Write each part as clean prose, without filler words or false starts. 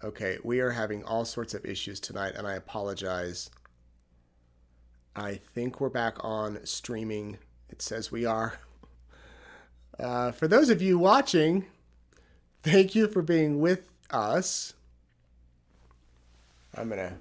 Okay, we are having all sorts of issues tonight, and I apologize. I think we're back on streaming. It says we are. For those of you watching, thank you for being with us. I'm going to...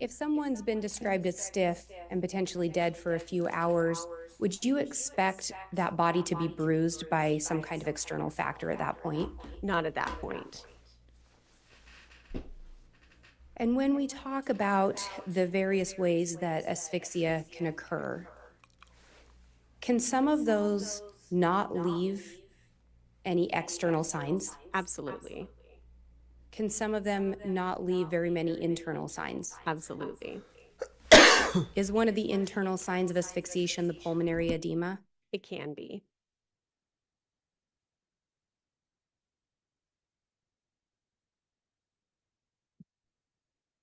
If someone's been described as stiff and potentially dead for a few hours, would you expect that body to be bruised by some kind of external factor at that point? Not at that point. And when we talk about the various ways that asphyxia can occur, can some of those not leave any external signs? Absolutely. Can some of them not leave very many internal signs? Absolutely. Is one of the internal signs of asphyxiation the pulmonary edema? It can be.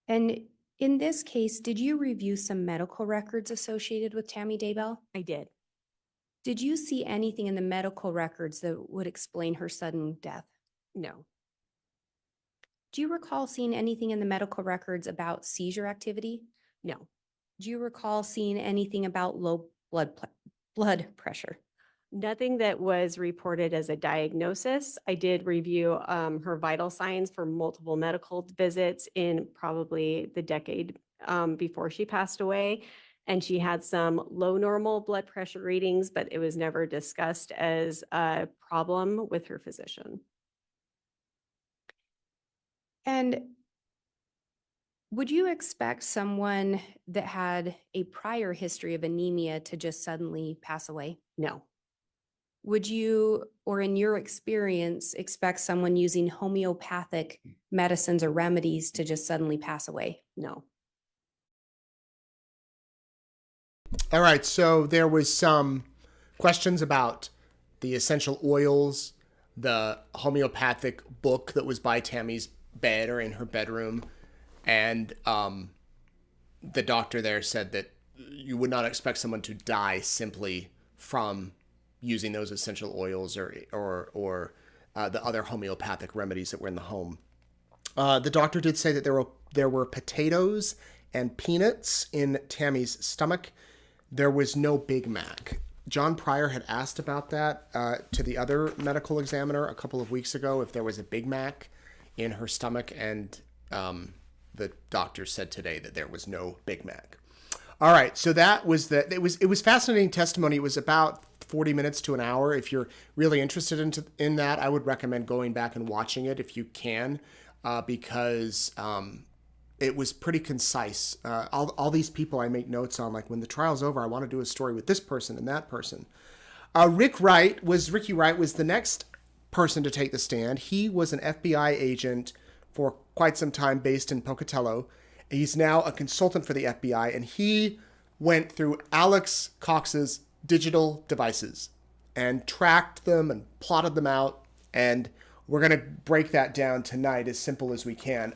And in this case, did you review some medical records associated with Tammy Daybell? I did. Did you see anything in the medical records that would explain her sudden death? No. Do you recall seeing anything in the medical records about seizure activity? No. Do you recall seeing anything about low blood pressure? Nothing that was reported as a diagnosis. I did review her vital signs for multiple medical visits in probably the decade before she passed away. And she had some low normal blood pressure readings, but it was never discussed as a problem with her physician. And would you expect someone that had a prior history of anemia to just suddenly pass away? No. Would you, or in your experience, expect someone using homeopathic medicines or remedies to just suddenly pass away? No. All right, so there was some questions about the essential oils, the homeopathic book that was by Tammy's bed or in her bedroom, and the doctor there said that you would not expect someone to die simply from using those essential oils or the other homeopathic remedies that were in the home. The doctor did say that there were potatoes and peanuts in Tammy's stomach. There was no Big Mac. John Pryor had asked about that to the other medical examiner a couple of weeks ago if there was a Big Mac in her stomach, and the doctor said today that there was no Big Mac. All right, so that was it was fascinating testimony. It was about 40 minutes to an hour. If you're really interested in that, I would recommend going back and watching it if you can, because it was pretty concise. All these people I make notes on, like when the trial's over, I want to do a story with this person and that person. Ricky Wright was the next person to take the stand. He was an FBI agent for quite some time based in Pocatello. He's now a consultant for the FBI, and he went through Alex Cox's digital devices and tracked them and plotted them out. And we're going to break that down tonight as simple as we can.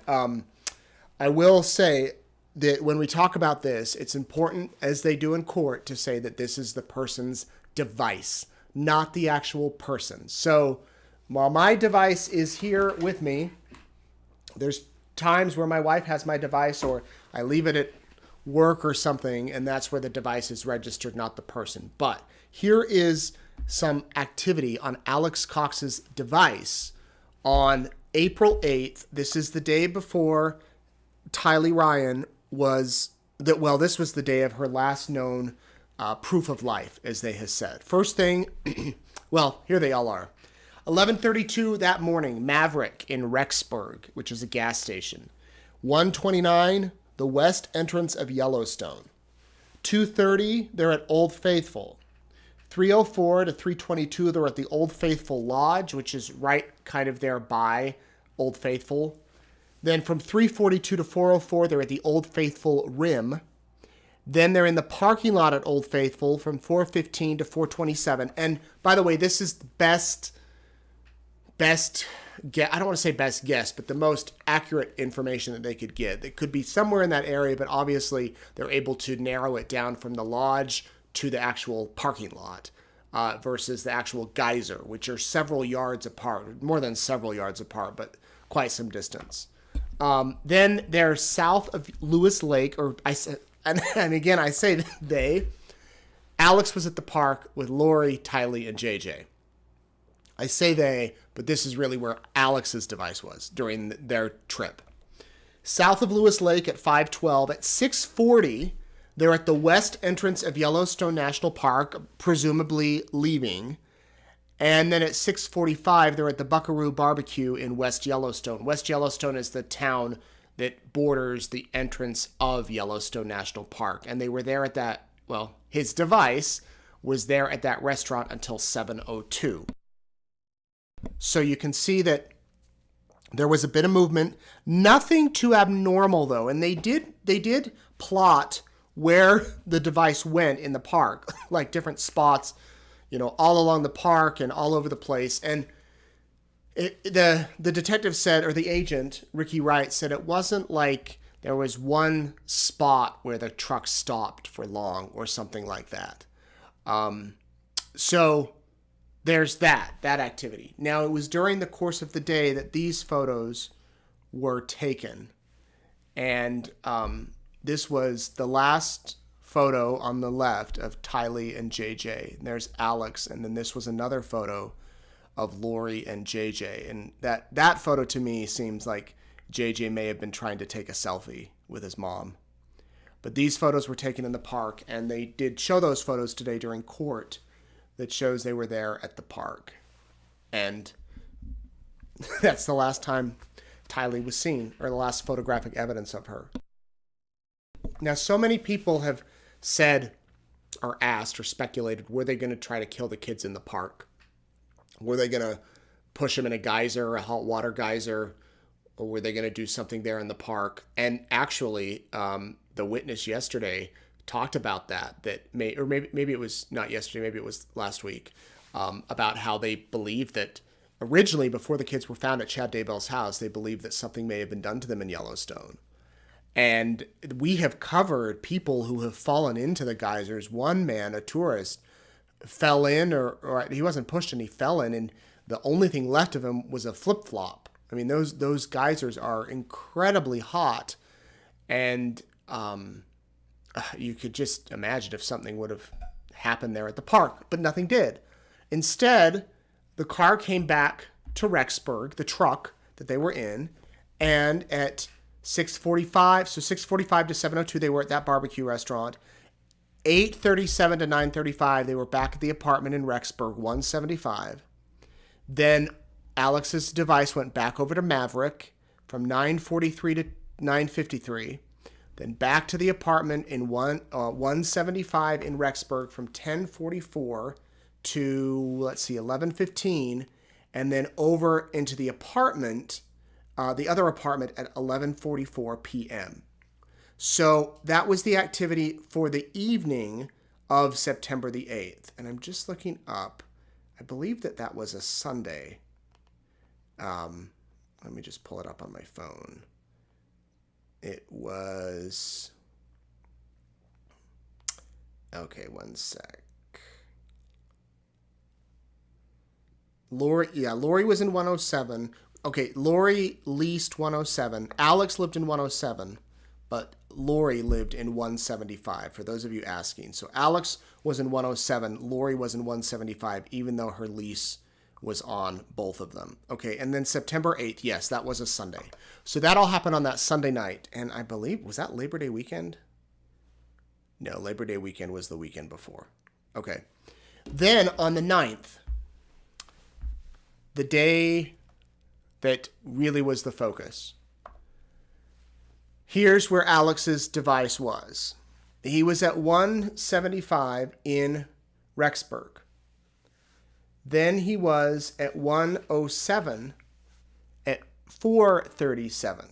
I will say that when we talk about this, it's important, as they do in court, to say that this is the person's device, not the actual person. So while my device is here with me, there's times where my wife has my device, or I leave it at work or something, and that's where the device is registered, not the person. But here is some activity on Alex Cox's device on April 8th. This is the day before Tylee Ryan this was the day of her last known proof of life, as they have said. First thing, well, here they all are. 11:32 that morning, Maverick in Rexburg, which is a gas station. 1:29, the west entrance of Yellowstone. 2:30, they're at Old Faithful. 3:04 to 3:22, they're at the Old Faithful Lodge, which is right kind of there by Old Faithful. Then from 3:42 to 4:04, they're at the Old Faithful Rim. Then they're in the parking lot at Old Faithful from 4:15 to 4:27. And by the way, this is the best guess. I don't want to say best guess, but the most accurate information that they could get. It could be somewhere in that area, but obviously they're able to narrow it down from the lodge to the actual parking lot versus the actual geyser, which are several yards apart, more than several yards apart, but quite some distance. Then they're south of Lewis Lake, and again, I say they. Alex was at the park with Lori, Tylee, and JJ. I say they, but this is really where Alex's device was during their trip. South of Lewis Lake at 5:12. At 6:40, they're at the west entrance of Yellowstone National Park, presumably leaving. And then at 6:45, they're at the Buckaroo Barbecue in West Yellowstone. West Yellowstone is the town that borders the entrance of Yellowstone National Park. And they were there at that, his device was there at that restaurant until 7:02. So you can see that there was a bit of movement. Nothing too abnormal, though. And they did plot where the device went in the park, like different spots, all along the park and all over the place. And the detective said, or the agent, Ricky Wright, said it wasn't like there was one spot where the truck stopped for long or something like that. So there's that activity. Now, it was during the course of the day that these photos were taken. And this was the last photo on the left of Tylee and JJ. And there's Alex, and then this was another photo of Lori and JJ. And that photo to me seems like JJ may have been trying to take a selfie with his mom. But these photos were taken in the park, and they did show those photos today during court that shows they were there at the park. And that's the last time Tylee was seen, or the last photographic evidence of her. Now, so many people have said or asked or speculated, were they going to try to kill the kids in the park? Were they going to push them in a geyser, a hot water geyser, or were they going to do something there in the park? And actually, the witness yesterday talked about maybe it was not yesterday, maybe it was last week, about how they believed that originally, before the kids were found at Chad Daybell's house, they believed that something may have been done to them in Yellowstone. And we have covered people who have fallen into the geysers. One man, a tourist, fell in, or he wasn't pushed in, he fell in, and the only thing left of him was a flip-flop. I mean, those geysers are incredibly hot, and you could just imagine if something would have happened there at the park, but nothing did. Instead, the car came back to Rexburg, the truck that they were in, and at 6:45, so 6:45 to 7:02, they were at that barbecue restaurant. 8:37 to 9:35, they were back at the apartment in Rexburg, 175. Then Alex's device went back over to Maverick from 9:43 to 9:53. Then back to the apartment in 175 in Rexburg from 10:44 to, let's see, 11:15. And then over into the apartment, the other apartment at 11:44 p.m. So that was the activity for the evening of September the 8th. And I'm just looking up. I believe that was a Sunday. Let me just pull it up on my phone. It was... Okay, one sec. Lori was in 107. Okay, Lori leased 107. Alex lived in 107, but Lori lived in 175, for those of you asking. So Alex was in 107. Lori was in 175, even though her lease was on both of them. Okay, and then September 8th, yes, that was a Sunday. So that all happened on that Sunday night. And I believe, was that Labor Day weekend? No, Labor Day weekend was the weekend before. Okay. Then on the 9th, the day that really was the focus. Here's where Alex's device was. He was at 175 in Rexburg. Then he was at 107 at 4:37.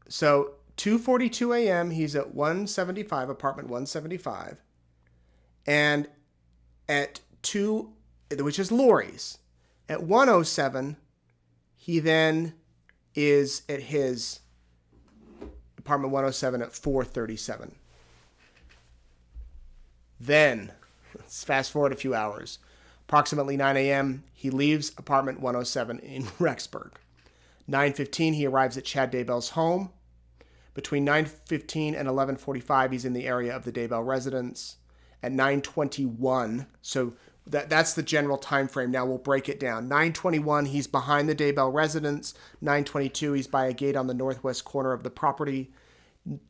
So 2:42 a.m. he's at 175, apartment 175. And at 2, which is Lori's, at 107, he then is at his apartment 107 at 4:37. Then, let's fast forward a few hours. Approximately 9 a.m., he leaves apartment 107 in Rexburg. 9:15, he arrives at Chad Daybell's home. Between 9:15 and 11:45, he's in the area of the Daybell residence. At 9:21, so that's the general time frame. Now we'll break it down. 9:21, he's behind the Daybell residence. 9:22, he's by a gate on the northwest corner of the property.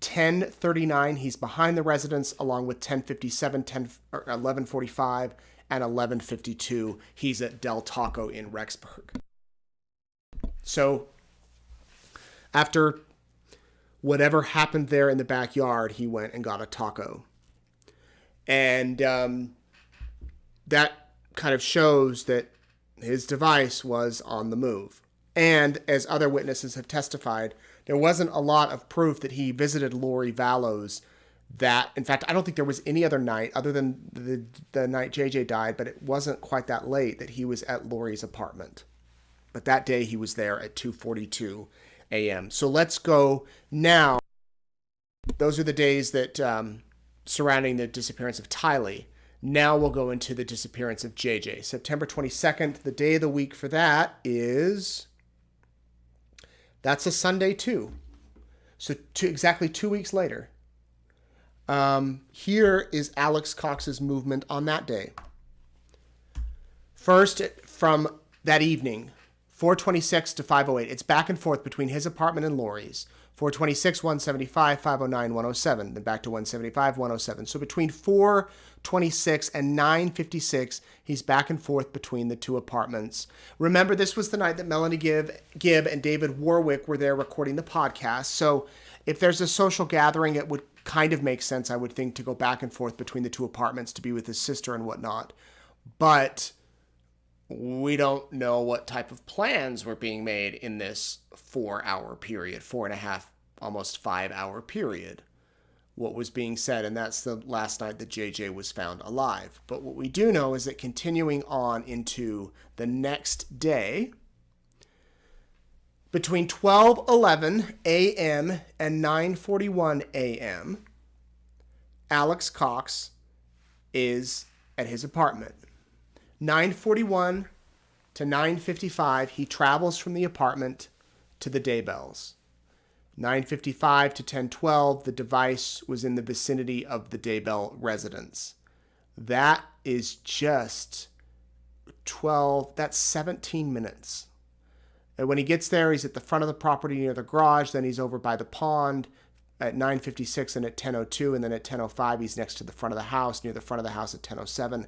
10:39, he's behind the residence, along with 10:57, 11:45, and 11:52, he's at Del Taco in Rexburg. So after whatever happened there in the backyard, he went and got a taco. And that kind of shows that his device was on the move. And as other witnesses have testified, there wasn't a lot of proof that he visited Lori Vallows that, in fact, I don't think there was any other night other than the night JJ died, but it wasn't quite that late that he was at Lori's apartment. But that day he was there at 2:42 a.m. So let's go now. Those are the days that surrounding the disappearance of Tylee. Now we'll go into the disappearance of JJ. September 22nd, the day of the week for that is... That's a Sunday too. So exactly 2 weeks later. Here is Alex Cox's movement on that day. First, from that evening, 4:26 to 5:08. It's back and forth between his apartment and Lori's. 4:26, 175, 5:09, 107. Then back to 175, 107. So between 4:26 and 9:56, he's back and forth between the two apartments. Remember, this was the night that Melanie Gibb and David Warwick were there recording the podcast. So if there's a social gathering, it would kind of make sense, I would think, to go back and forth between the two apartments to be with his sister and whatnot. But we don't know what type of plans were being made in this 4-hour period, 4.5, almost 5-hour period. What was being said, and that's the last night that JJ was found alive. But what we do know is that continuing on into the next day, between 12:11 a.m. and 9:41 a.m., Alex Cox is at his apartment. 9:41 to 9:55, he travels from the apartment to the Daybells. 9:55 to 10:12, the device was in the vicinity of the Daybell residence. That is just 12, that's 17 minutes. And when he gets there, he's at the front of the property near the garage, then he's over by the pond at 9:56 and at 10:02, and then at 10:05 he's next to the front of the house, near the front of the house at 10:07.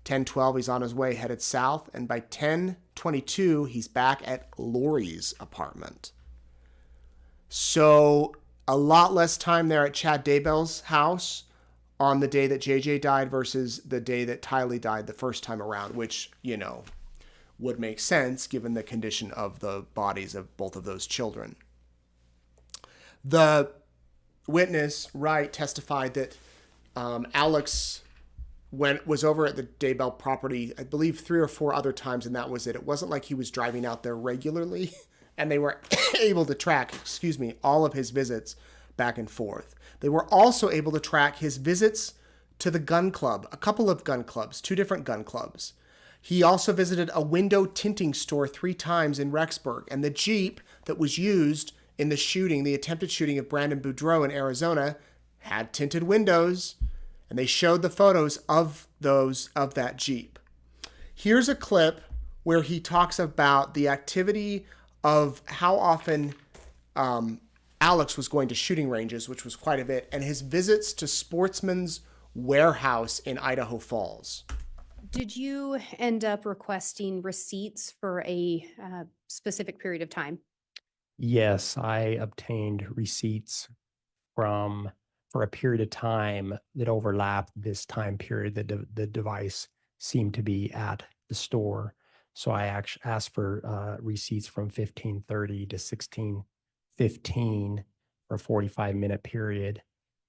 10:12 he's on his way headed south, and by 10:22 he's back at Lori's apartment. So a lot less time there at Chad Daybell's house on the day that JJ died versus the day that Tylee died the first time around, which, you know, would make sense given the condition of the bodies of both of those children. The witness, Wright, testified that Alex was over at the Daybell property, I believe 3 or 4 other times, and that was it. It wasn't like he was driving out there regularly, and they were able to track, all of his visits back and forth. They were also able to track his visits to the gun club, a couple of gun clubs, 2 different gun clubs. He also visited a window tinting store 3 times in Rexburg, and the Jeep that was used in the shooting, the attempted shooting of Brandon Boudreaux in Arizona, had tinted windows, and they showed the photos of that Jeep. Here's a clip where he talks about the activity of how often Alex was going to shooting ranges, which was quite a bit, and his visits to Sportsman's Warehouse in Idaho Falls. Did you end up requesting receipts for a specific period of time? Yes, I obtained receipts for a period of time that overlapped this time period that the device seemed to be at the store. So I actually asked for receipts from 15:30 to 16:15 for a 45-minute period.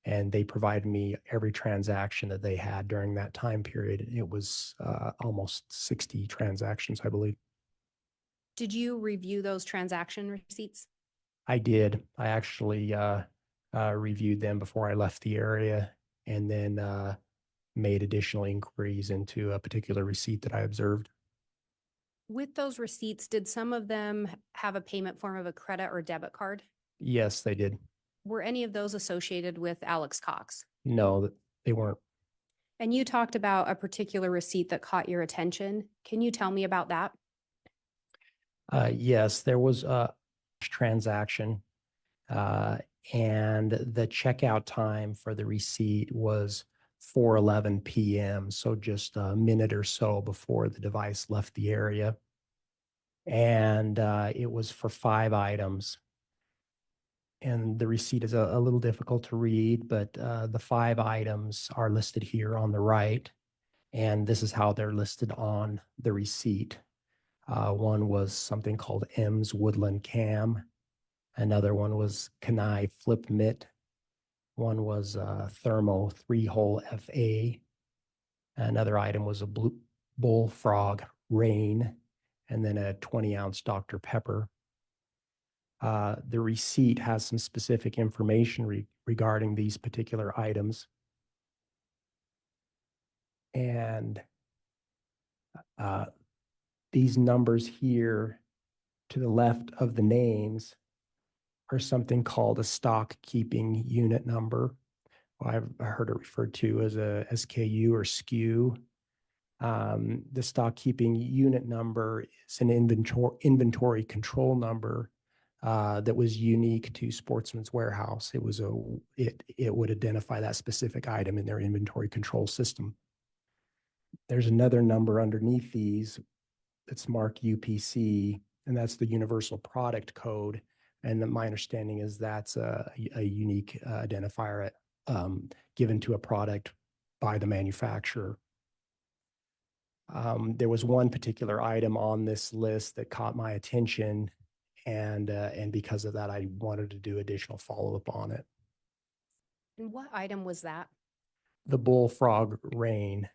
And they provided me every transaction that they had during that time period. It was almost 60 transactions, I believe. Did you review those transaction receipts? I did. I actually reviewed them before I left the area, and then made additional inquiries into a particular receipt that I observed. With those receipts, did some of them have a payment form of a credit or debit card? Yes, they did. Were any of those associated with Alex Cox? No, they weren't. And you talked about a particular receipt that caught your attention. Can you tell me about that? Yes, there was a transaction, and the checkout time for the receipt was 4:11 p.m., so just a minute or so before the device left the area. And it was for 5 items. And the receipt is a little difficult to read, but the 5 items are listed here on the right, and this is how they're listed on the receipt. One was something called M's Woodland Cam. Another one was Kenai Flip Mitt. One was Thermo 3-hole FA. Another item was a Bullfrog Rain, and then a 20-ounce Dr. Pepper. The receipt has some specific information regarding these particular items. And these numbers here to the left of the names are something called a stock keeping unit number. I've heard it referred to as a SKU or SKU. The stock keeping unit number is an inventory control number that was unique to Sportsman's Warehouse. It would identify that specific item in their inventory control system. There's another number underneath these that's marked UPC, and that's the Universal Product Code. And my understanding is that's a unique identifier given to a product by the manufacturer. There was one particular item on this list that caught my attention, and because of that, I wanted to do additional follow-up on it. And what item was that? The Bullfrog Rain.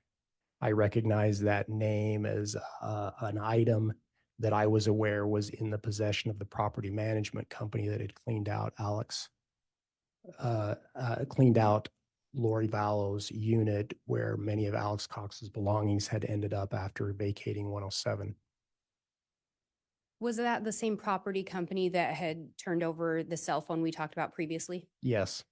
I recognize that name as an item that I was aware was in the possession of the property management company that had cleaned out Lori Vallow's unit, where many of Alex Cox's belongings had ended up after vacating 107. Was that the same property company that had turned over the cell phone we talked about previously? Yes.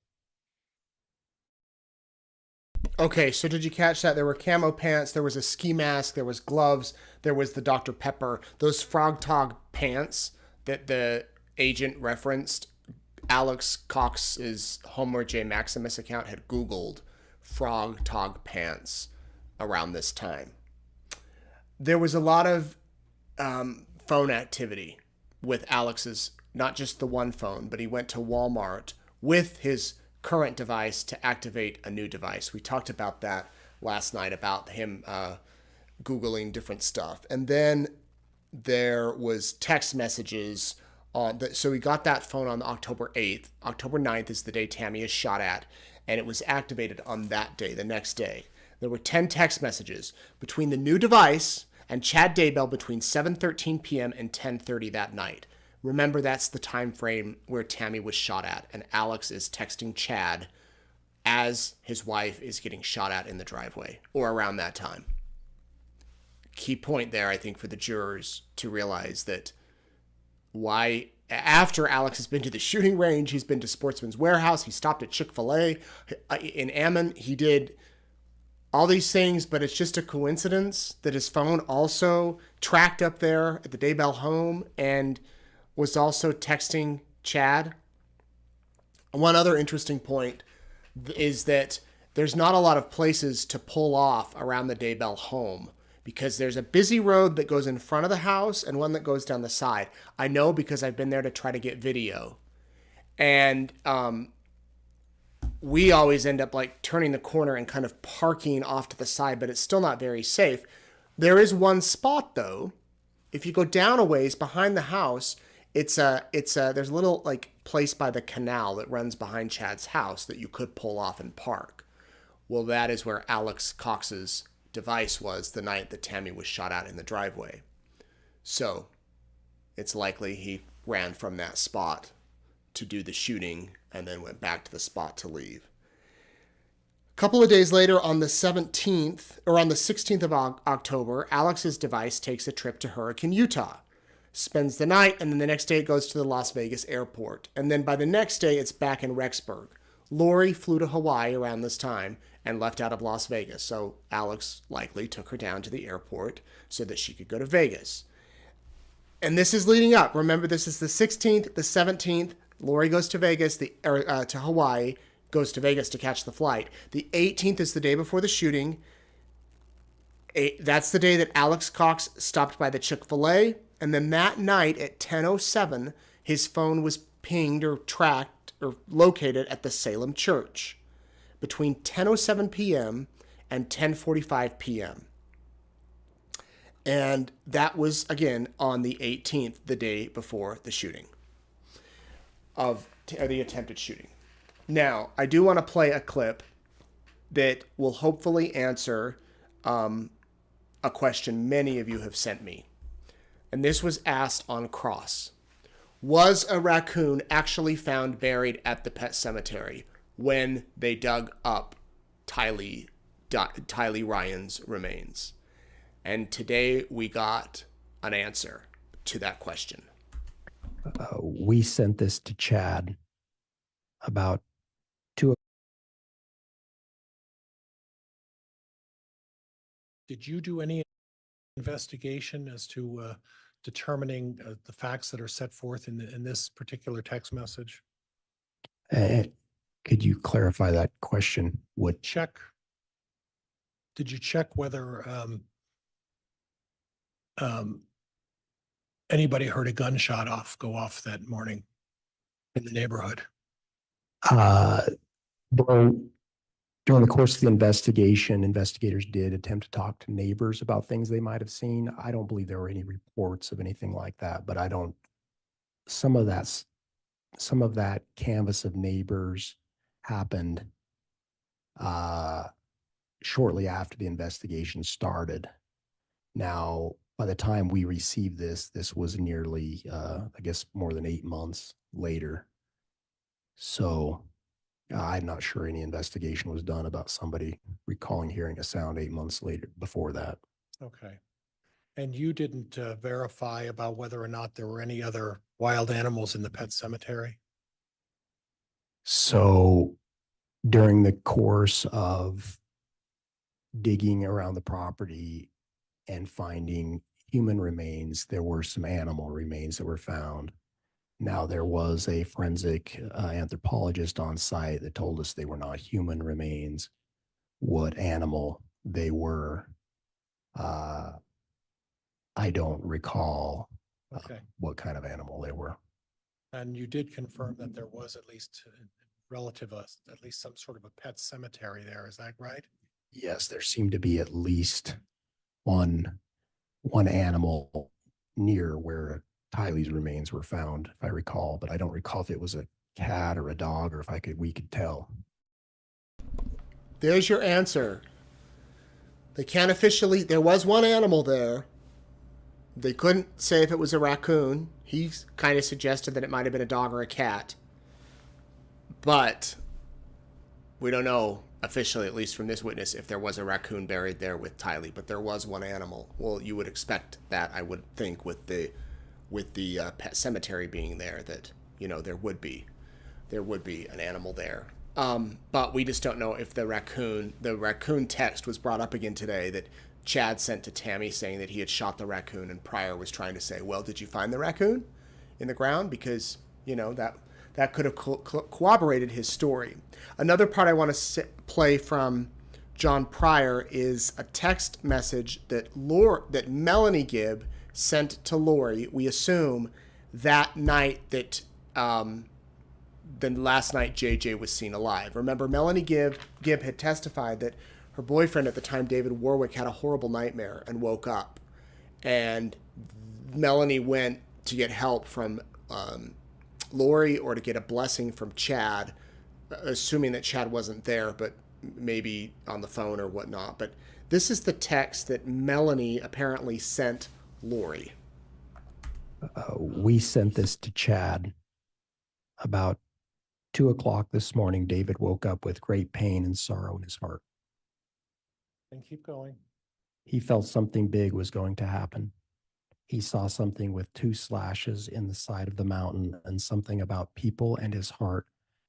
Okay, so did you catch that? There were camo pants, there was a ski mask, there was gloves, there was the Dr. Pepper. Those Frog Tog pants that the agent referenced, Alex Cox's Homer J. Maximus account had Googled Frog Tog pants around this time. There was a lot of phone activity with Alex's, not just the one phone, but he went to Walmart with his current device to activate a new device. We talked about that last night, about him Googling different stuff. And then there was text messages on the, so he got that phone on October 8th. October 9th is the day Tammy is shot at, and it was activated on that day, the next day. There were 10 text messages between the new device and Chad Daybell between 7:13 p.m. and 10:30 that night. Remember, that's the time frame where Tammy was shot at, and Alex is texting Chad as his wife is getting shot at in the driveway, or around that time. Key point there, I think, for the jurors to realize that why, after Alex has been to the shooting range, he's been to Sportsman's Warehouse, he stopped at Chick-fil-A in Ammon, he did all these things, but it's just a coincidence that his phone also tracked up there at the Daybell home and was also texting Chad. One other interesting point is that there's not a lot of places to pull off around the Daybell home because there's a busy road that goes in front of the house and one that goes down the side. I know because I've been there to try to get video. And we always end up like turning the corner and kind of parking off to the side, but it's still not very safe. There is one spot though. If you go down a ways behind the house, there's a little like place by the canal that runs behind Chad's house that you could pull off and park. Well, that is where Alex Cox's device was the night that Tammy was shot at in the driveway. So it's likely he ran from that spot to do the shooting and then went back to the spot to leave. A couple of days later, on the 17th or on the 16th of October, Alex's device takes a trip to Hurricane, Utah, spends the night, and then the next day it goes to the Las Vegas airport. And then by the next day, it's back in Rexburg. Lori flew to Hawaii around this time and left out of Las Vegas. So Alex likely took her down to the airport so that she could go to Vegas. And this is leading up. Remember, this is the 16th, the 17th. Lori goes to Vegas, to Hawaii, goes to Vegas to catch the flight. The 18th is the day before the shooting. That's the day that Alex Cox stopped by the Chick-fil-A. And then that night at 10:07, his phone was pinged or tracked or located at the Salem Church between 10:07 p.m. and 10:45 p.m. And that was, again, on the 18th, the day before the shooting of the attempted shooting. Now, I do want to play a clip that will hopefully answer a question many of you have sent me. And this was asked on Cross. Was a raccoon actually found buried at the pet cemetery when they dug up Tylee Ryan's remains? And today we got an answer to that question. We sent this to Chad about 2. Did you do any investigation as to determining the facts that are set forth in this particular text message? Could you clarify that question? Did you check whether anybody heard a gunshot go off that morning in the neighborhood? During the course of the investigation, investigators did attempt to talk to neighbors about things they might have seen. I don't believe there were any reports of anything like that, but some of that canvass of neighbors happened shortly after the investigation started. Now, by the time we received this was nearly, I guess, more than 8 months later. So I'm not sure any investigation was done about somebody recalling hearing a sound 8 months later before that. Okay. And you didn't verify about whether or not there were any other wild animals in the pet cemetery? So during the course of digging around the property and finding human remains, there were some animal remains that were found. Now, there was a forensic anthropologist on site that told us they were not human remains. What animal they were, I don't recall Okay. what kind of animal they were. And you did confirm that there was at least at least some sort of a pet cemetery there. Is that right? Yes, there seemed to be at least one animal near where Tylee's remains were found, if I recall, but I don't recall if it was a cat or a dog or if we could tell. There's your answer. They can't officially, there was one animal there. They couldn't say if it was a raccoon. He kind of suggested that it might have been a dog or a cat. But we don't know officially, at least from this witness, if there was a raccoon buried there with Tylee. But there was one animal. Well, you would expect that, I would think, with the pet cemetery being there, that, you know, there would be an animal there. But we just don't know if the raccoon text was brought up again today that Chad sent to Tammy saying that he had shot the raccoon, and Pryor was trying to say, well, did you find the raccoon in the ground? Because, you know, that could have corroborated his story. Another part I want to play from John Pryor is a text message that Melanie Gibb sent to Lori, we assume, that night that the last night JJ was seen alive. Remember, Melanie Gibb had testified that her boyfriend at the time, David Warwick, had a horrible nightmare and woke up. And Melanie went to get help from Lori or to get a blessing from Chad, assuming that Chad wasn't there, but maybe on the phone or whatnot. But this is the text that Melanie apparently sent Lori. We sent this to Chad about 2:00 this morning. David woke up with great pain and sorrow in his heart. And keep going. He felt something big was going to happen. He saw something with 2 slashes in the side of the mountain, and something about people, and his heart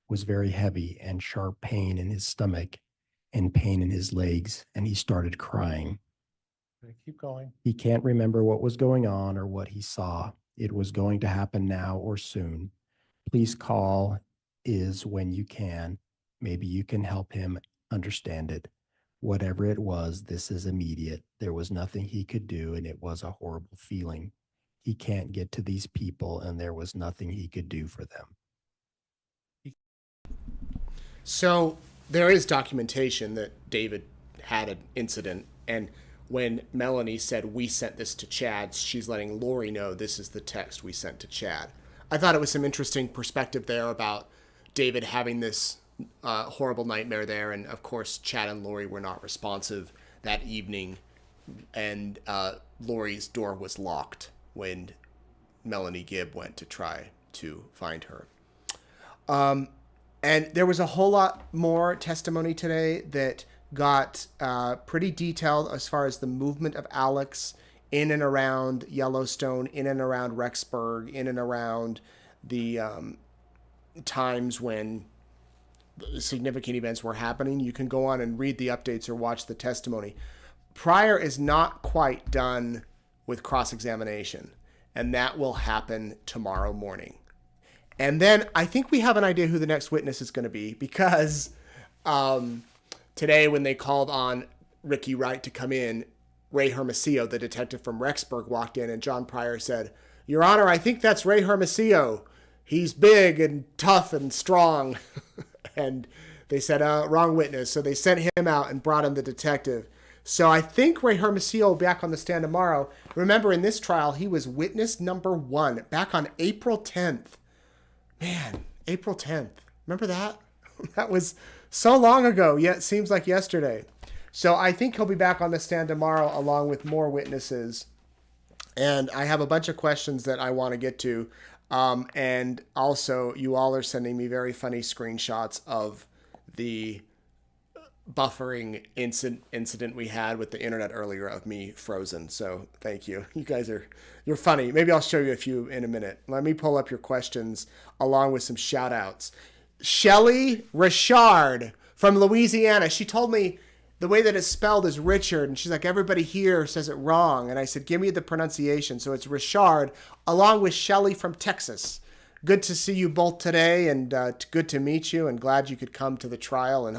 was very heavy, and sharp pain in his stomach and pain in his legs, and he started crying. Okay, keep going. He can't remember what was going on or what he saw. It was going to happen now or soon. Please call is when you can. Maybe you can help him understand it. Whatever it was, this is immediate. There was nothing he could do, and it was a horrible feeling. He can't get to these people, and there was nothing he could do for them. So there is documentation that David had an incident, and when Melanie said, we sent this to Chad, she's letting Lori know this is the text we sent to Chad. I thought it was some interesting perspective there about David having this horrible nightmare there, and of course Chad and Lori were not responsive that evening, and Lori's door was locked when Melanie Gibb went to try to find her. And there was a whole lot more testimony today that got pretty detailed as far as the movement of Alex in and around Yellowstone, in and around Rexburg, in and around the times when significant events were happening. You can go on and read the updates or watch the testimony. Pryor is not quite done with cross-examination, and that will happen tomorrow morning. And then I think we have an idea who the next witness is going to be, because today when they called on Ricky Wright to come in, Ray Hermosillo, the detective from Rexburg, walked in, and John Pryor said, Your Honor, I think that's Ray Hermosillo. He's big and tough and strong. And they said, wrong witness. So they sent him out and brought in the detective. So I think Ray Hermosillo will be back on the stand tomorrow. Remember, in this trial, he was witness number 1 back on April 10th. Man, April 10th. Remember that? That was so long ago, yet it seems like yesterday. So I think he'll be back on the stand tomorrow along with more witnesses. And I have a bunch of questions that I want to get to. And also, you all are sending me very funny screenshots of the buffering incident we had with the internet earlier of me frozen. So thank you. You guys you're funny. Maybe I'll show you a few in a minute. Let me pull up your questions along with some shout outs. Shelly Richard from Louisiana. She told me the way that it's spelled is Richard. And she's like, everybody here says it wrong. And I said, give me the pronunciation. So it's Richard along with Shelly from Texas. Good to see you both today, and good to meet you, and glad you could come to the trial, and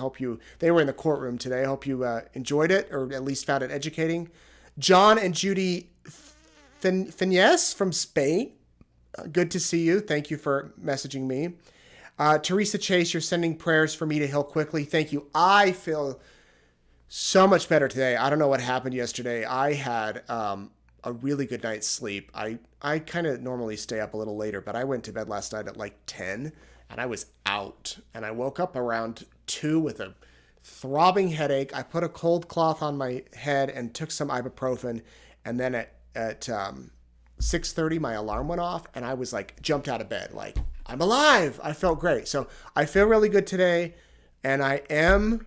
they were in the courtroom today. I hope you enjoyed it, or at least found it educating. John and Judy Fines from Spain. Good to see you. Thank you for messaging me. Teresa Chase, you're sending prayers for me to heal quickly. Thank you. I feel so much better today. I don't know what happened yesterday. I had a really good night's sleep. I kind of normally stay up a little later, but I went to bed last night at like 10 and I was out, and I woke up around 2 with a throbbing headache. I put a cold cloth on my head and took some ibuprofen, and then at 6:30 my alarm went off, and I was like jumped out of bed like, I'm alive. I felt great. So I feel really good today, and I am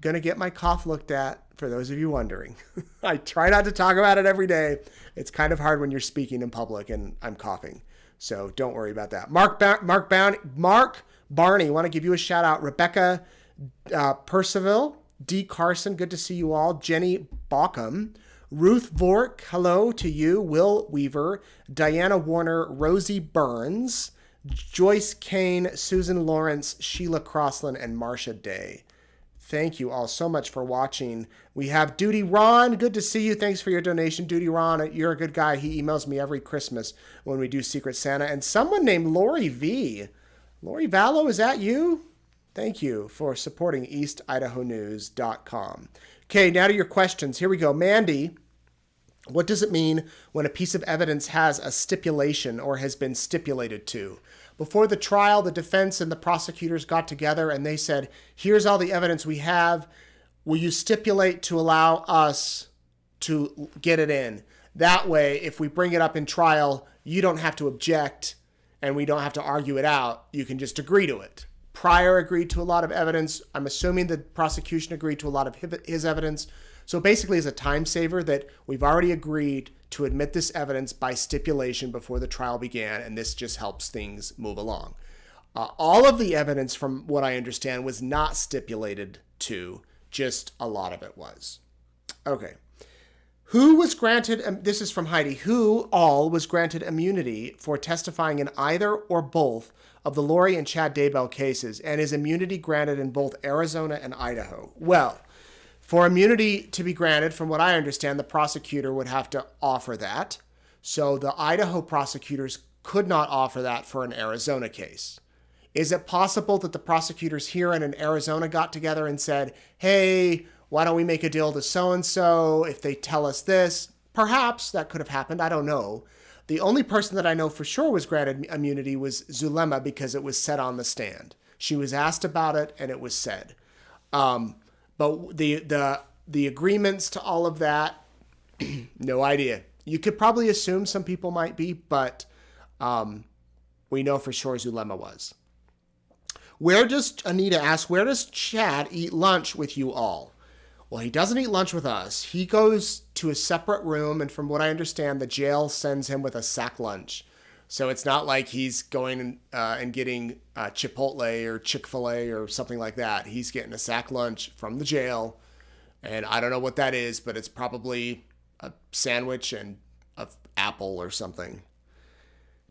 going to get my cough looked at, for those of you wondering. I try not to talk about it every day. It's kind of hard when you're speaking in public and I'm coughing. So don't worry about that. Mark Barney, want to give you a shout out. Rebecca Percival, D. Carson, good to see you all. Jenny Bauckham, Ruth Vork, hello to you. Will Weaver, Diana Warner, Rosie Burns, Joyce Kane, Susan Lawrence, Sheila Crossland, and Marcia Day. Thank you all so much for watching. We have Duty Ron. Good to see you. Thanks for your donation. Duty Ron, you're a good guy. He emails me every Christmas when we do Secret Santa. And someone named Lori V. Lori Vallow, is that you? Thank you for supporting EastIdahoNews.com. Okay, now to your questions. Here we go. Mandy, what does it mean when a piece of evidence has a stipulation or has been stipulated to? Before the trial, the defense and the prosecutors got together and they said, here's all the evidence we have. Will you stipulate to allow us to get it in? That way, if we bring it up in trial, you don't have to object and we don't have to argue it out. You can just agree to it. Pryor agreed to a lot of evidence. I'm assuming the prosecution agreed to a lot of his evidence. So basically, it's a time saver that we've already agreed to admit this evidence by stipulation before the trial began, and this just helps things move along. All of the evidence, from what I understand, was not stipulated to, just a lot of it was. Okay. Who was granted, this is from Heidi, who all was granted immunity for testifying in either or both of the Lori and Chad Daybell cases, and is immunity granted in both Arizona and Idaho? Well, for immunity to be granted, from what I understand, the prosecutor would have to offer that. So the Idaho prosecutors could not offer that for an Arizona case. Is it possible that the prosecutors here and in Arizona got together and said, hey, why don't we make a deal to so-and-so if they tell us this? Perhaps that could have happened. I don't know. The only person that I know for sure was granted immunity was Zulema, because it was said on the stand. She was asked about it and it was said. But the agreements to all of that, no idea. You could probably assume some people might be, but we know for sure Zulema was. Anita asks, where does Chad eat lunch with you all? Well, he doesn't eat lunch with us. He goes to a separate room, and from what I understand, the jail sends him with a sack lunch. So it's not like he's going and getting Chipotle or Chick-fil-A or something like that. He's getting a sack lunch from the jail, and I don't know what that is, but it's probably a sandwich and an apple or something.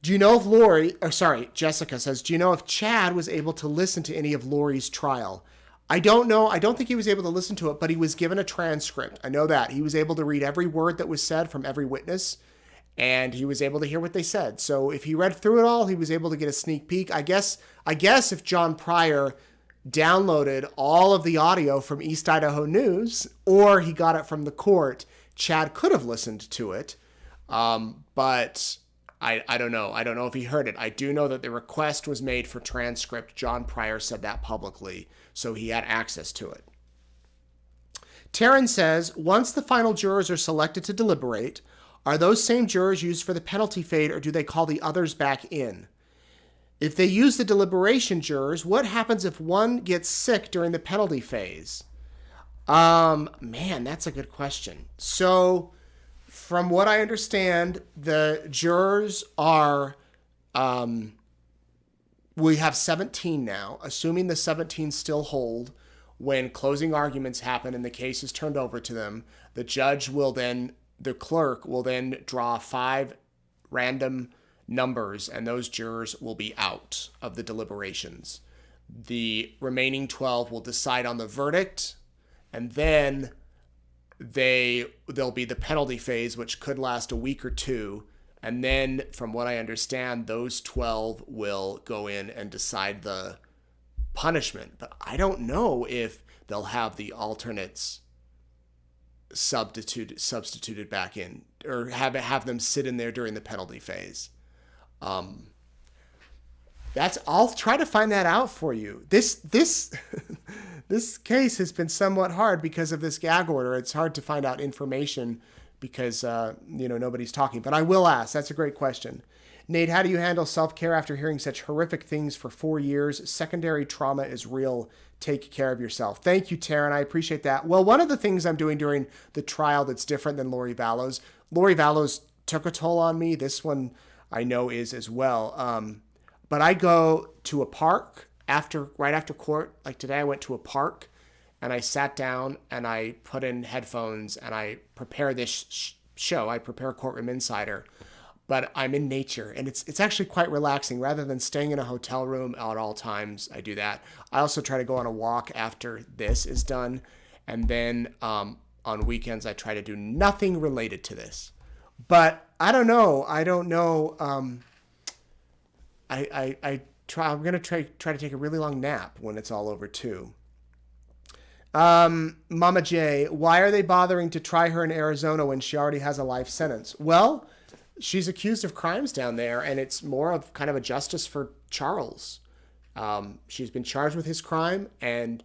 Do you know if Jessica says, do you know if Chad was able to listen to any of Lori's trial? I don't know. I don't think he was able to listen to it, but he was given a transcript. I know that. He was able to read every word that was said from every witness, and he was able to hear what they said. So if he read through it all, he was able to get a sneak peek. I guess if John Pryor downloaded all of the audio from East Idaho News, or he got it from the court, Chad could have listened to it. But I don't know. I don't know if he heard it. I do know that the request was made for transcript. John Pryor said that publicly, so he had access to it. Taryn says, once the final jurors are selected to deliberate, are those same jurors used for the penalty phase, or do they call the others back in? If they use the deliberation jurors, what happens if one gets sick during the penalty phase? Man, that's a good question. So, from what I understand, the jurors are, we have 17 now, assuming the 17 still hold. When closing arguments happen and the case is turned over to them, the clerk will then draw 5 random numbers, and those jurors will be out of the deliberations. The remaining 12 will decide on the verdict, and then there'll be the penalty phase, which could last a week or two. And then, from what I understand, those 12 will go in and decide the punishment. But I don't know if they'll have the alternates substituted back in, or have them sit in there during the penalty phase. I'll try to find that out for you. This this case has been somewhat hard because of this gag order. It's hard to find out information because nobody's talking. But I will ask. That's a great question. Nate, how do you handle self-care after hearing such horrific things for 4 years? Secondary trauma is real. Take care of yourself. Thank you, Taryn. I appreciate that. Well, one of the things I'm doing during the trial that's different than Lori Vallows took a toll on me. This one I know is as well. But I go to a park right after court. Like today, I went to a park and I sat down and I put in headphones and I prepare this show. I prepare Courtroom Insider, but I'm in nature and it's actually quite relaxing. Rather than staying in a hotel room at all times, I do that. I also try to go on a walk after this is done. And then on weekends, I try to do nothing related to this. But I don't know. I'm going to try to take a really long nap when it's all over too. Mama J, why are they bothering to try her in Arizona when she already has a life sentence? Well, she's accused of crimes down there, and it's more of kind of a justice for Charles. She's been charged with his crime, and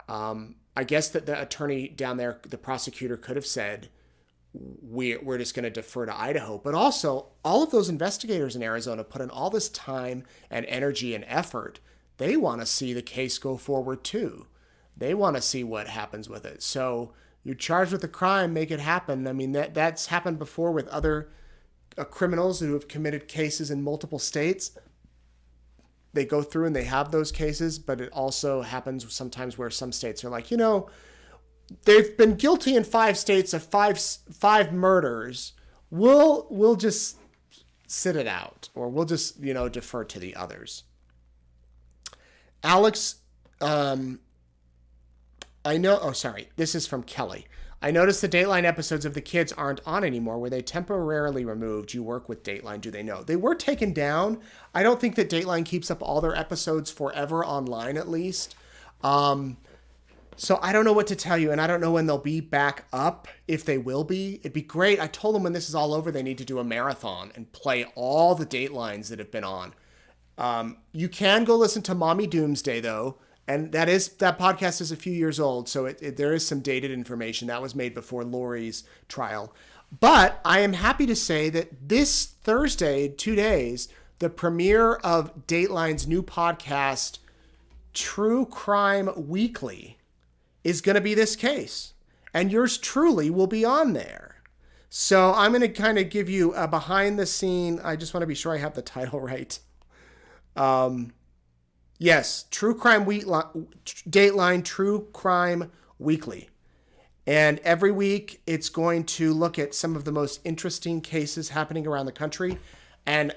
I guess that the attorney down there, the prosecutor, could have said, we're just going to defer to Idaho. But also, all of those investigators in Arizona put in all this time and energy and effort. They want to see the case go forward too. They want to see what happens with it. So you're charged with a crime, make it happen. I mean, that's happened before with other criminals who have committed cases in multiple states. They go through and they have those cases, but it also happens sometimes where some states are like, they've been guilty in 5 states of five murders. We'll just sit it out, or we'll just defer to the others. Alex, this is from Kelly. I noticed the Dateline episodes of The Kids aren't on anymore. Were they temporarily removed? You work with Dateline. Do they know? They were taken down. I don't think that Dateline keeps up all their episodes forever online, at least. So I don't know what to tell you, and I don't know when they'll be back up, if they will be. It'd be great. I told them when this is all over, they need to do a marathon and play all the Datelines that have been on. You can go listen to Mommy Doomsday, though, and that podcast is a few years old, so there is some dated information. That was made before Lori's trial. But I am happy to say that this Thursday, 2 days, the premiere of Dateline's new podcast, True Crime Weekly, is going to be this case. And yours truly will be on there. So I'm going to kind of give you a behind the scene. I just want to be sure I have the title right. Yes, True Crime Dateline True Crime Weekly. And every week it's going to look at some of the most interesting cases happening around the country. And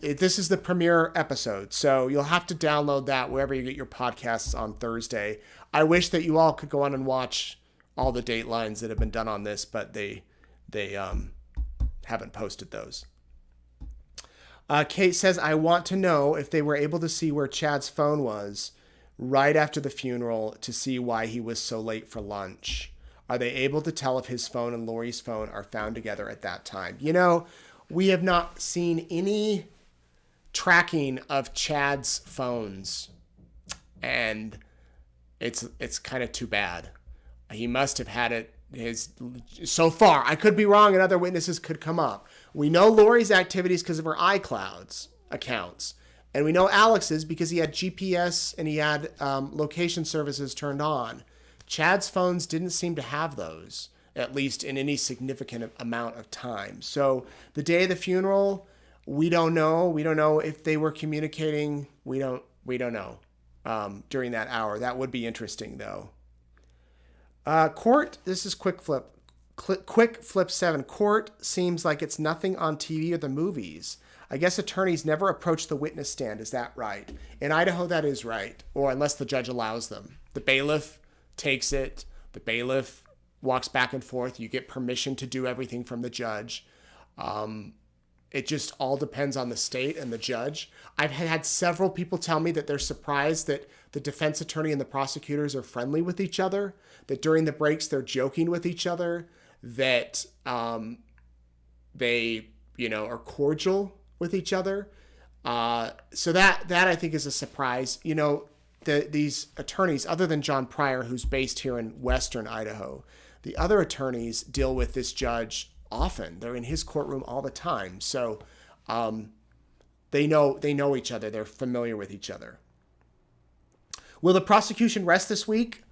this is the premiere episode, so you'll have to download that wherever you get your podcasts on Thursday. I wish that you all could go on and watch all the Datelines that have been done on this, but they haven't posted those. Kate says, I want to know if they were able to see where Chad's phone was right after the funeral to see why he was so late for lunch. Are they able to tell if his phone and Lori's phone are found together at that time? We have not seen any tracking of Chad's phones, and it's kind of too bad. He must have had it so far. I could be wrong, and other witnesses could come up. We know Lori's activities because of her iClouds accounts, and we know Alex's because he had GPS and he had location services turned on. Chad's phones didn't seem to have those, at least in any significant amount of time. So the day of the funeral, we don't know. We don't know if they were communicating. We don't know during that hour. That would be interesting, though. Court, this is Quick Flip 7. Court seems like it's nothing on TV or the movies. I guess attorneys never approach the witness stand. Is that right? In Idaho, that is right. Or unless the judge allows them. The bailiff takes it. The bailiff walks back and forth. You get permission to do everything from the judge. It just all depends on the state and the judge. I've had several people tell me that they're surprised that the defense attorney and the prosecutors are friendly with each other, that during the breaks they're joking with each other, that they, are cordial with each other. So that I think is a surprise. These attorneys, other than John Pryor, who's based here in Western Idaho, the other attorneys deal with this judge often. They're in his courtroom all the time. So they know each other. They're familiar with each other. Will the prosecution rest this week?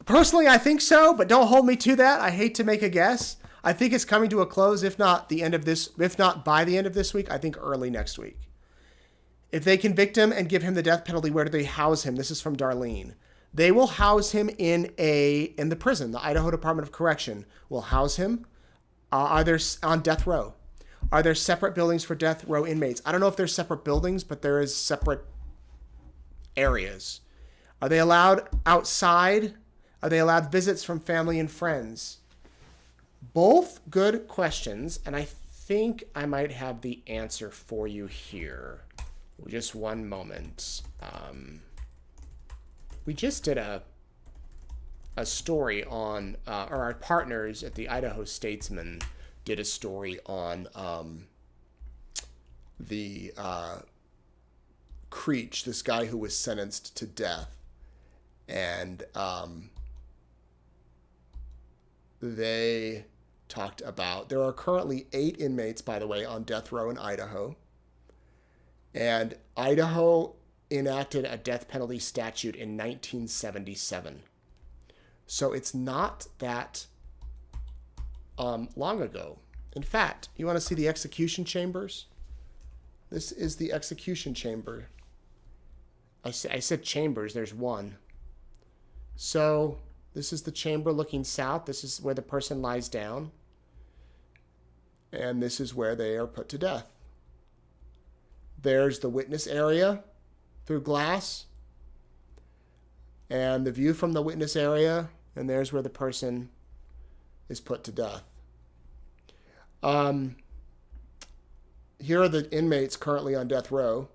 Personally, I think so, but don't hold me to that. I hate to make a guess. I think it's coming to a close, if not by the end of this week, I think early next week. If they convict him and give him the death penalty, where do they house him? This is from Darlene. They will house him in the prison. The Idaho Department of Correction will house him. Are there on death row? Are there separate buildings for death row inmates? I don't know if there's separate buildings, but there is separate areas. Are they allowed outside? Are they allowed visits from family and friends? Both good questions, and I think I might have the answer for you here. Just one moment. We just did a story on, or our partners at the Idaho Statesman did a story on the Creech, this guy who was sentenced to death. And they talked about, there are currently 8 inmates, by the way, on death row in Idaho. And Idaho enacted a death penalty statute in 1977. So it's not that long ago. In fact, you want to see the execution chambers? This is the execution chamber. I said chambers, there's one. So this is the chamber looking south. This is where the person lies down. And this is where they are put to death. There's the witness area through glass. And the view from the witness area. And there's where the person is put to death. Here are the inmates currently on death row.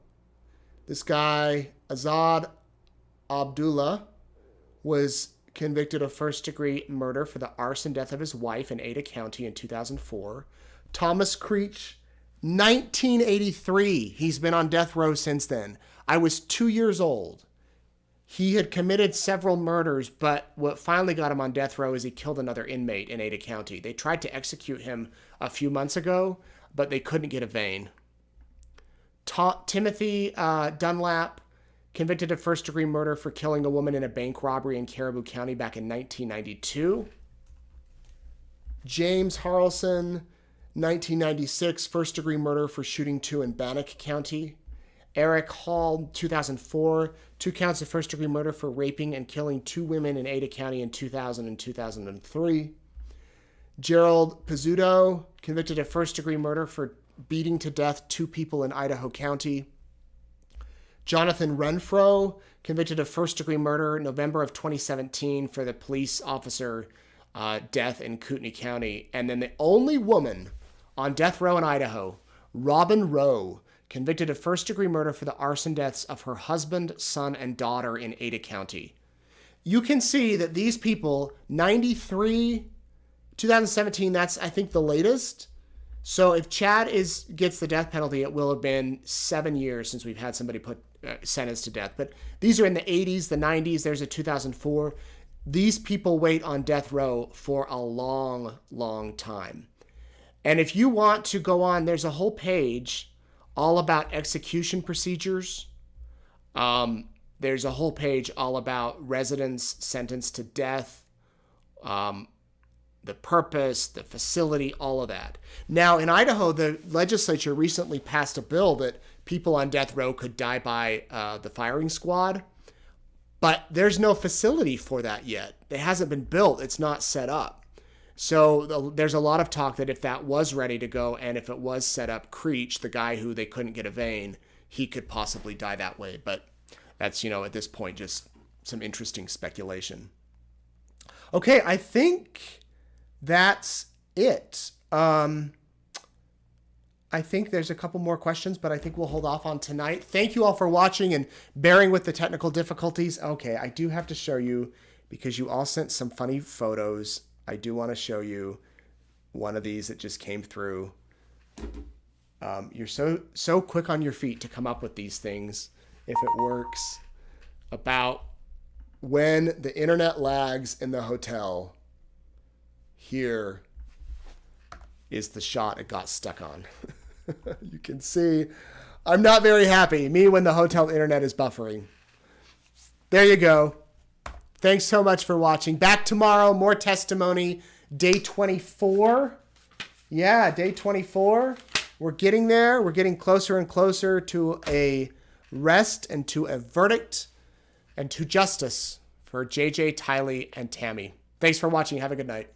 This guy, Azad Abdullah, was convicted of first-degree murder for the arson death of his wife in Ada County in 2004. Thomas Creech, 1983. He's been on death row since then. I was 2 years old. He had committed several murders, but what finally got him on death row is he killed another inmate in Ada County. They tried to execute him a few months ago, but they couldn't get a vein. Timothy Dunlap, convicted of first-degree murder for killing a woman in a bank robbery in Caribou County back in 1992. James Harrelson, 1996, first-degree murder for shooting 2 in Bannock County. Eric Hall, 2004, 2 counts of first-degree murder for raping and killing 2 women in Ada County in 2000 and 2003. Gerald Pizzuto, convicted of first-degree murder for beating to death 2 people in Idaho County. Jonathan Renfro, convicted of first-degree murder November of 2017 for the police officer death in Kootenai County. And then the only woman on death row in Idaho, Robin Rowe, convicted of first-degree murder for the arson deaths of her husband, son, and daughter in Ada County. You can see that these people, 93, 2017, that's, I think, the latest. So if Chad gets the death penalty, it will have been 7 years since we've had somebody put sentenced to death. But these are in the 80s, the 90s. There's a 2004. These people wait on death row for a long, long time. And if you want to go on, there's a whole page all about execution procedures. there's a whole page all about residents sentenced to death, the purpose, the facility, all of that. Now, in Idaho, the legislature recently passed a bill that people on death row could die by the firing squad, but there's no facility for that yet. It hasn't been built. It's not set up. So there's a lot of talk that if that was ready to go and if it was set up, Creech, the guy who they couldn't get a vein, he could possibly die that way. But that's, at this point, just some interesting speculation. Okay, I think that's it. I think there's a couple more questions, but I think we'll hold off on tonight. Thank you all for watching and bearing with the technical difficulties. Okay, I do have to show you, because you all sent some funny photos. I do want to show you one of these that just came through. You're so quick on your feet to come up with these things, if it works, about when the internet lags in the hotel. Here is the shot it got stuck on. You can see I'm not very happy. Me when the hotel internet is buffering. There you go. Thanks so much for watching. Back tomorrow, more testimony. Day 24. Yeah, day 24. We're getting there. We're getting closer and closer to a rest and to a verdict and to justice for JJ, Tylee, and Tammy. Thanks for watching. Have a good night.